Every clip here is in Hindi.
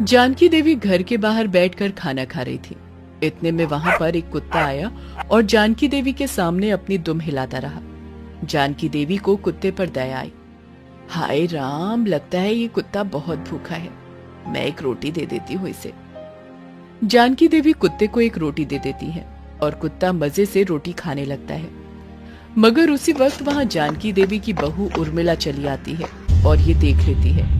जानकी देवी घर के बाहर बैठकर खाना खा रही थी। इतने में वहां पर एक कुत्ता आया और जानकी देवी के सामने अपनी दुम हिलाता रहा। जानकी देवी को कुत्ते पर दया आई। हाय राम, लगता है ये कुत्ता बहुत भूखा है, मैं एक रोटी दे देती हूँ इसे। जानकी देवी कुत्ते को एक रोटी दे देती है और कुत्ता मजे से रोटी खाने लगता है। मगर उसी वक्त वहां जानकी देवी की बहू उर्मिला चली आती है और ये देख लेती है।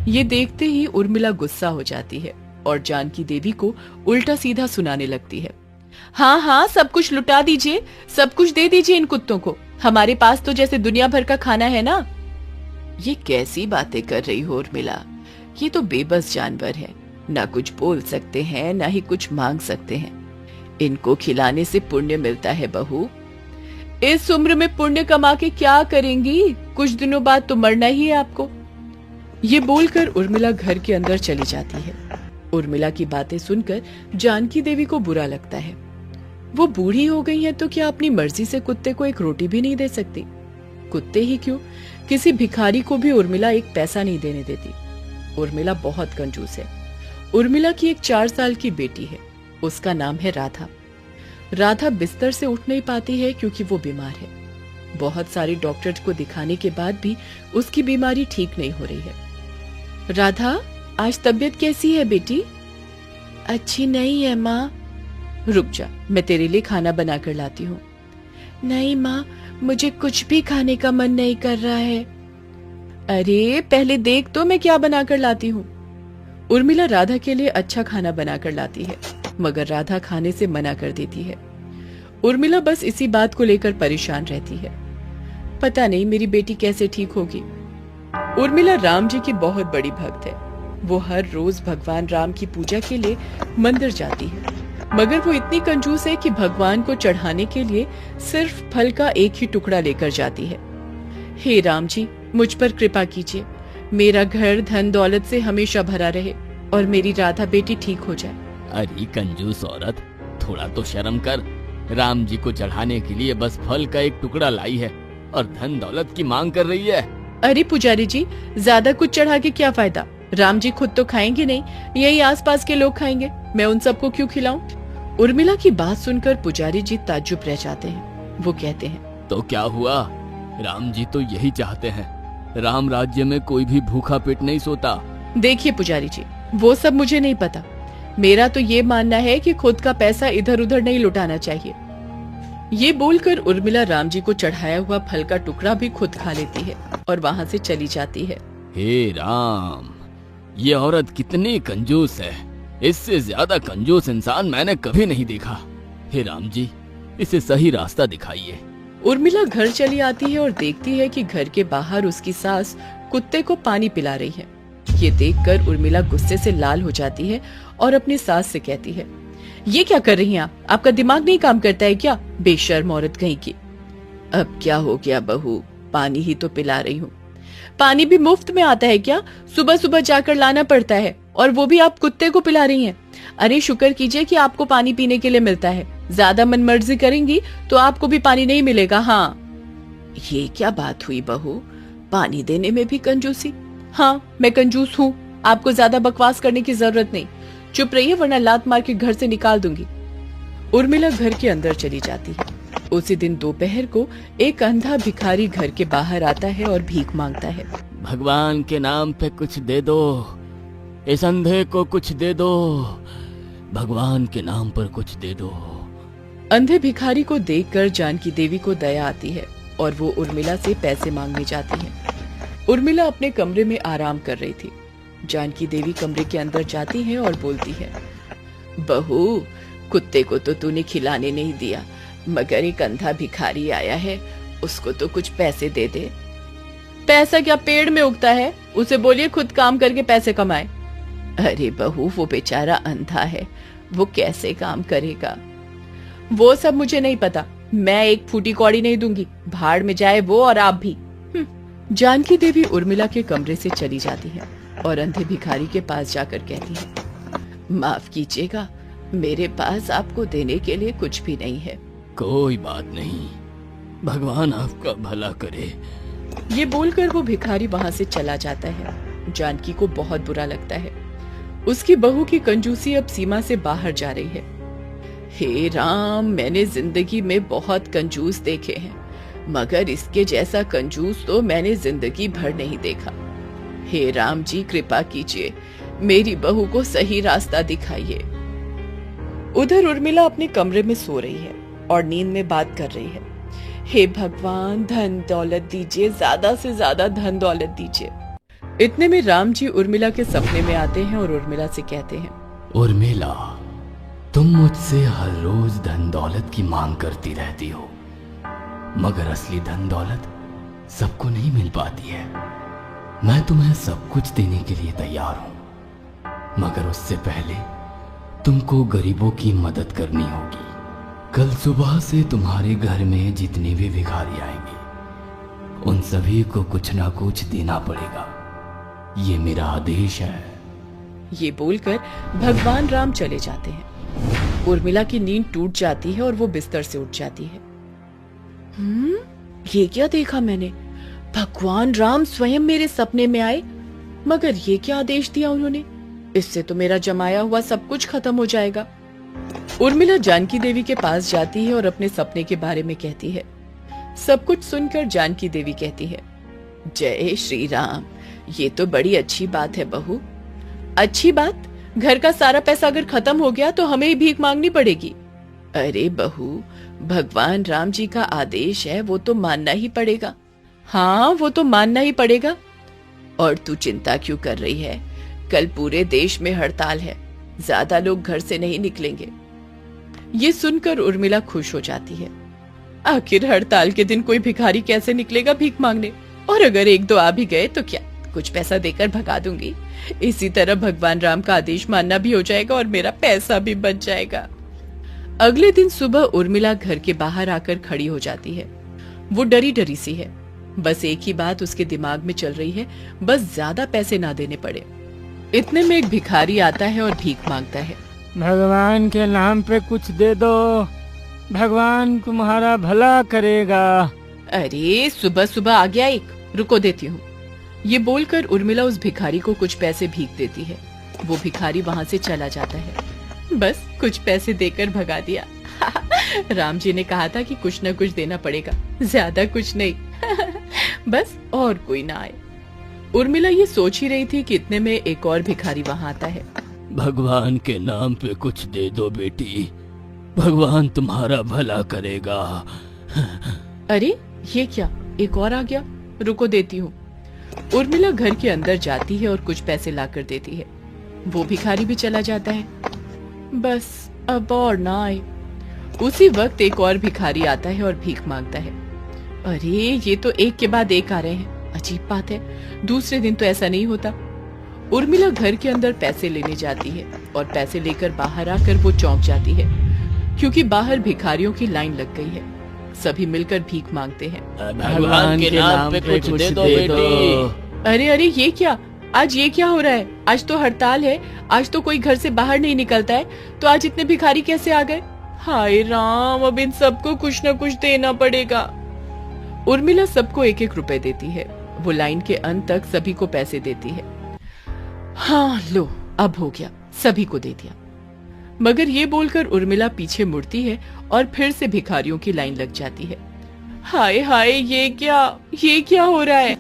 ये देखते ही उर्मिला गुस्सा हो जाती है और जानकी देवी को उल्टा सीधा सुनाने लगती है। हाँ हाँ, सब कुछ लुटा दीजिए, सब कुछ दे दीजिए इन कुत्तों को, हमारे पास तो जैसे दुनिया भर का खाना है ना। ये कैसी बातें कर रही हो उर्मिला, ये तो बेबस जानवर है, ना कुछ बोल सकते हैं ना ही कुछ मांग सकते हैं। इनको खिलाने से पुण्य मिलता है बहू। इस उम्र में पुण्य कमा के क्या करेंगी, कुछ दिनों बाद तो मरना ही है आपको। ये बोलकर उर्मिला घर के अंदर चली जाती है। उर्मिला की बातें सुनकर जानकी देवी को बुरा लगता है। वो बूढ़ी हो गई है तो क्या अपनी मर्जी से कुत्ते को एक रोटी भी नहीं दे सकती? कुत्ते ही क्यों, किसी भिखारी को भी उर्मिला एक पैसा नहीं देने देती। उर्मिला बहुत कंजूस है। उर्मिला की एक 4 साल की बेटी है, उसका नाम है राधा। राधा बिस्तर से उठ नहीं पाती है क्योंकि वो बीमार है। बहुत सारे डॉक्टर को दिखाने के बाद भी उसकी बीमारी ठीक नहीं हो रही है। राधा, आज तबीयत कैसी है बेटी? अच्छी नहीं है माँ। रुक जा, मैं तेरे लिए खाना बना कर लाती हूँ। नहीं माँ, मुझे कुछ भी खाने का मन नहीं कर रहा है। अरे पहले देख तो मैं क्या बना कर लाती हूँ। उर्मिला राधा के लिए अच्छा खाना बना कर लाती है, मगर राधा खाने से मना कर देती है। उर्मिला बस इसी बात को लेकर परेशान रहती है। पता नहीं मेरी बेटी कैसे ठीक होगी। उर्मिला राम जी की बहुत बड़ी भक्त है। वो हर रोज भगवान राम की पूजा के लिए मंदिर जाती है, मगर वो इतनी कंजूस है कि भगवान को चढ़ाने के लिए सिर्फ फल का एक ही टुकड़ा लेकर जाती है। हे राम जी, मुझ पर कृपा कीजिए, मेरा घर धन दौलत से हमेशा भरा रहे और मेरी राधा बेटी ठीक हो जाए। अरे कंजूस औरत, थोड़ा तो शर्म कर। राम जी को चढ़ाने के लिए बस फल का एक टुकड़ा लाई है और धन दौलत की मांग कर रही है। अरे पुजारी जी, ज्यादा कुछ चढ़ा के क्या फायदा? राम जी खुद तो खाएंगे नहीं, यही आसपास के लोग खाएंगे, मैं उन सबको क्यों खिलाऊं? उर्मिला की बात सुनकर पुजारी जी ताज्जुब रह जाते हैं। वो कहते हैं, तो क्या हुआ? राम जी तो यही चाहते हैं, राम राज्य में कोई भी भूखा पेट नहीं सोता। देखिए पुजारी जी, वो सब मुझे नहीं पता। मेरा तो ये मानना है कि खुद का पैसा इधर उधर नहीं लुटाना चाहिए। ये बोलकर उर्मिला राम जी को चढ़ाया हुआ फल का टुकड़ा भी खुद खा लेती है और वहाँ से चली जाती है। हे राम, ये औरत कितनी कंजूस है, इससे ज्यादा कंजूस इंसान मैंने कभी नहीं देखा। हे राम जी, इसे सही रास्ता दिखाइए। उर्मिला घर चली आती है और देखती है कि घर के बाहर उसकी सास कुत्ते को पानी पिला रही है। ये देखकर उर्मिला गुस्से से लाल हो जाती है और अपनी सास से कहती है, ये क्या कर रही हैं आप? आपका दिमाग नहीं काम करता है क्या, बेशर्म औरत कहीं की? अब क्या हो गया बहू, पानी ही तो पिला रही हूँ। पानी भी मुफ्त में आता है क्या? सुबह सुबह जाकर लाना पड़ता है, और वो भी आप कुत्ते को पिला रही हैं। अरे शुक्र कीजिए कि आपको पानी पीने के लिए मिलता है, ज्यादा मनमर्जी करेंगी तो आपको भी पानी नहीं मिलेगा। हाँ, ये क्या बात हुई बहू, पानी देने में भी कंजूसी? हाँ, मैं कंजूस हूँ, आपको ज्यादा बकवास करने की जरूरत नहीं। चुप रहिए वरना लात मार के घर से निकाल दूंगी। उर्मिला घर के अंदर चली जाती है। उसी दिन दोपहर को एक अंधा भिखारी घर के बाहर आता है और भीख मांगता है। भगवान के नाम पे कुछ दे दो, इस अंधे को कुछ दे दो, भगवान के नाम पर कुछ दे दो। अंधे भिखारी को देखकर जानकी देवी को दया आती है और वो उर्मिला से पैसे मांगने जाती है। उर्मिला अपने कमरे में आराम कर रही थी। जानकी देवी कमरे के अंदर जाती है और बोलती है, बहू, कुत्ते को तो तूने खिलाने नहीं दिया, मगर एक अंधा भिखारी आया है, उसको तो कुछ पैसे दे दे। पैसा क्या पेड़ में उगता है? उसे बोलिए खुद काम करके पैसे कमाए। अरे बहू, वो बेचारा अंधा है, वो कैसे काम करेगा? वो सब मुझे नहीं पता, मैं एक फूटी कौड़ी नहीं दूंगी, भाड़ में जाए वो और आप भी। जानकी देवी उर्मिला के कमरे से चली जाती है और अंधे भिखारी के पास जाकर कहती है, माफ कीजिएगा, मेरे पास आपको देने के लिए कुछ भी नहीं है। कोई बात नहीं, भगवान आपका भला करे। ये बोलकर वो भिखारी वहां से चला जाता है। जानकी को बहुत बुरा लगता है। उसकी बहू की कंजूसी अब सीमा से बाहर जा रही है। हे राम, मैंने जिंदगी में बहुत कंजूस देखे हैं, मगर इसके जैसा कंजूस तो मैंने जिंदगी भर नहीं देखा। हे राम जी, कृपा कीजिए, मेरी बहू को सही रास्ता दिखाइए। उधर उर्मिला अपने कमरे में सो रही है और नींद में बात कर रही है। हे भगवान, धन दौलत दीजिए, ज्यादा से ज्यादा धन दौलत दीजिए। इतने में राम जी उर्मिला के सपने में आते हैं और उर्मिला से कहते हैं, उर्मिला, तुम मुझसे हर रोज धन दौलत की मांग करती रहती हो, मगर असली धन दौलत सबको नहीं मिल पाती है। मैं तुम्हें सब कुछ देने के लिए तैयार हूं, मगर उससे पहले तुमको गरीबों की मदद करनी होगी। कल सुबह से तुम्हारे घर में जितने भी भिखारी आएंगे, उन सभी को कुछ ना कुछ देना पड़ेगा। ये मेरा आदेश है। ये बोलकर भगवान राम चले जाते हैं। उर्मिला की नींद टूट जाती है और वो बिस्तर से उठ जाती है। ये क्या देखा मैंने? भगवान राम स्वयं मेरे सपने में आए, मगर ये क्या आदेश दिया उन्होंने? इससे तो मेरा जमाया हुआ सब कुछ खत्म हो जाएगा। उर्मिला जानकी देवी के पास जाती है और अपने सपने के बारे में कहती है। सब कुछ सुनकर जानकी देवी कहती है, जय श्री राम, ये तो बड़ी अच्छी बात है बहू। अच्छी बात? घर का सारा पैसा अगर खत्म हो गया तो हमें ही भीख मांगनी पड़ेगी। अरे बहू, भगवान राम जी का आदेश है, वो तो मानना ही पड़ेगा। हाँ, वो तो मानना ही पड़ेगा। और तू चिंता क्यों कर रही है? कल पूरे देश में हड़ताल है, ज्यादा लोग घर से नहीं निकलेंगे। ये सुनकर उर्मिला खुश हो जाती है। आखिर हड़ताल के दिन कोई भिखारी कैसे निकलेगा भीख मांगने? और अगर एक दो आ भी गए तो क्या, कुछ पैसा देकर भगा दूंगी। इसी तरह भगवान राम का आदेश मानना भी हो जाएगा और मेरा पैसा भी बच जाएगा। अगले दिन सुबह उर्मिला घर के बाहर आकर खड़ी हो जाती है। वो डरी डरी सी है। बस एक ही बात उसके दिमाग में चल रही है, बस ज्यादा पैसे ना देने पड़े। इतने में एक भिखारी आता है और भीख मांगता है। भगवान के नाम पे कुछ दे दो, भगवान तुम्हारा भला करेगा। अरे सुबह सुबह आ गया एक, रुको देती हूँ। ये बोलकर उर्मिला उस भिखारी को कुछ पैसे भीख देती है। वो भिखारी वहाँ से चला जाता है। बस कुछ पैसे देकर भगा दिया। राम जी ने कहा था कि कुछ न कुछ देना पड़ेगा, ज्यादा कुछ नहीं। बस और कोई ना आए। उर्मिला ये सोच ही रही थी कि इतने में एक और भिखारी वहाँ आता है। भगवान के नाम पे कुछ दे दो बेटी, भगवान तुम्हारा भला करेगा। अरे ये क्या, एक और आ गया, रुको देती हूँ। उर्मिला घर के अंदर जाती है और कुछ पैसे लाकर देती है। वो भिखारी भी चला जाता है। बस अब और ना आए। उसी वक्त एक और भिखारी आता है और भीख मांगता है। अरे ये तो एक के बाद एक आ रहे हैं, अजीब बात है, दूसरे दिन तो ऐसा नहीं होता। उर्मिला घर के अंदर पैसे लेने जाती है और पैसे लेकर बाहर आकर वो चौंक जाती है, क्योंकि बाहर भिखारियों की लाइन लग गई है। सभी मिलकर भीख मांगते हैं। भगवान के नाम पे कुछ दे दो बेटी। अरे अरे ये क्या, आज ये क्या हो रहा है? आज तो हड़ताल है, आज तो कोई घर से बाहर नहीं निकलता है, तो आज इतने भिखारी कैसे आ गए? हाय राम, अब इन सबको कुछ न कुछ देना पड़ेगा। उर्मिला सबको एक एक रुपए देती है। वो लाइन के अंत तक सभी को पैसे देती है। हाँ लो, अब हो गया, सभी को दे दिया। मगर ये बोलकर उर्मिला पीछे मुड़ती है और फिर से भिखारियों की लाइन लग जाती है। हाय हाय, ये क्या हो रहा है?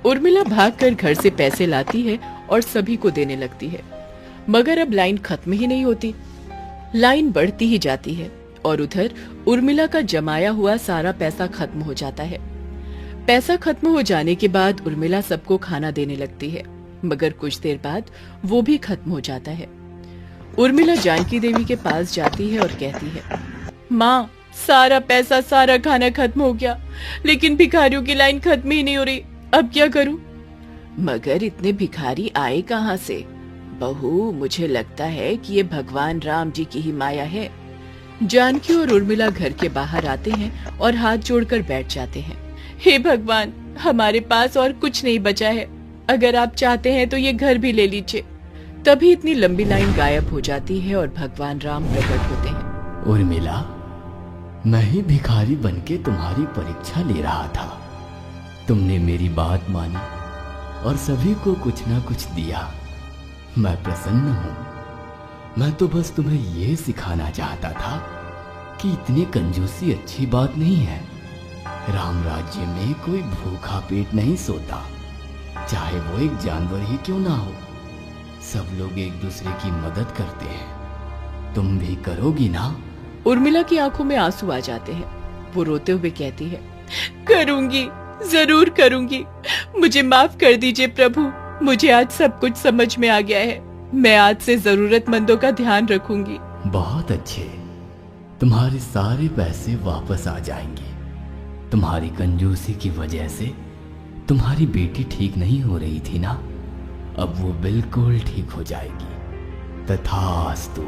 उर्मिला भागकर घर से पैसे लाती है और सभी को देने लगती है, मगर अब लाइन खत्म ही नहीं होती। लाइन बढ़ती ही जाती है और उधर उर्मिला का जमाया हुआ सारा पैसा खत्म हो जाता है। पैसा खत्म हो जाने के बाद उर्मिला सबको खाना देने लगती है, मगर कुछ देर बाद वो भी खत्म हो जाता है। उर्मिला जानकी देवी के पास जाती है और कहती है, माँ, सारा पैसा सारा खाना खत्म हो गया, लेकिन भिखारियों की लाइन खत्म ही नहीं हो रही, अब क्या करूं? मगर इतने भिखारी आए कहाँ से? बहू, मुझे लगता है कि ये भगवान राम जी की ही माया है। जानकी और उर्मिला घर के बाहर आते हैं और हाथ जोड़कर बैठ जाते हैं। हे भगवान, हमारे पास और कुछ नहीं बचा है, अगर आप चाहते हैं तो ये घर भी ले लीजिए। तभी इतनी लंबी लाइन गायब हो जाती है और भगवान राम प्रकट होते हैं। उर्मिला, मैं ही भिखारी बनके तुम्हारी परीक्षा ले रहा था। तुमने मेरी बात मानी और सभी को कुछ ना कुछ दिया। मैं प्रसन्न हूँ। मैं तो बस तुम्हें ये सिखाना चाहता था कि इतनी कंजूसी अच्छी बात नहीं है। राम राज्य में कोई भूखा पेट नहीं सोता, चाहे वो एक जानवर ही क्यों ना हो। सब लोग एक दूसरे की मदद करते हैं। तुम भी करोगी ना? उर्मिला की आंखों में आंसू आ जाते हैं। वो रोते हुए कहती है, करूंगी, जरूर करूंगी। मुझे माफ कर दीजिए प्रभु। मुझे आज सब कुछ समझ में आ गया है। मैं आज से जरूरतमंदों का ध्यान रखूंगी। बहुत अच्छे। तुम्हारे सारे पैसे वापस आ जाएंगे। तुम्हारी कंजूसी की वजह से तुम्हारी बेटी ठीक नहीं हो रही थी ना, अब वो बिल्कुल ठीक हो जाएगी। तथास्तु।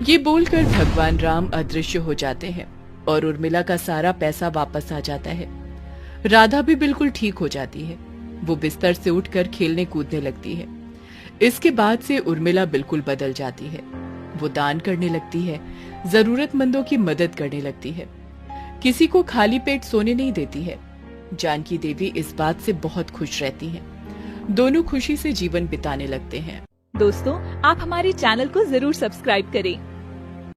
ये बोलकर भगवान राम अदृश्य हो जाते हैं और उर्मिला का सारा पैसा वापस आ जाता है। राधा भी बिल्कुल ठीक हो जाती है। वो बिस्तर से उठकर खेलने कूदने लगती है। इसके बाद से उर्मिला बिल्कुल बदल जाती है। वो दान करने लगती है, जरूरतमंदों की मदद करने लगती है, किसी को खाली पेट सोने नहीं देती है। जानकी देवी इस बात से बहुत खुश रहती हैं। दोनों खुशी से जीवन बिताने लगते हैं। दोस्तों, आप हमारे चैनल को जरूर सब्सक्राइब करें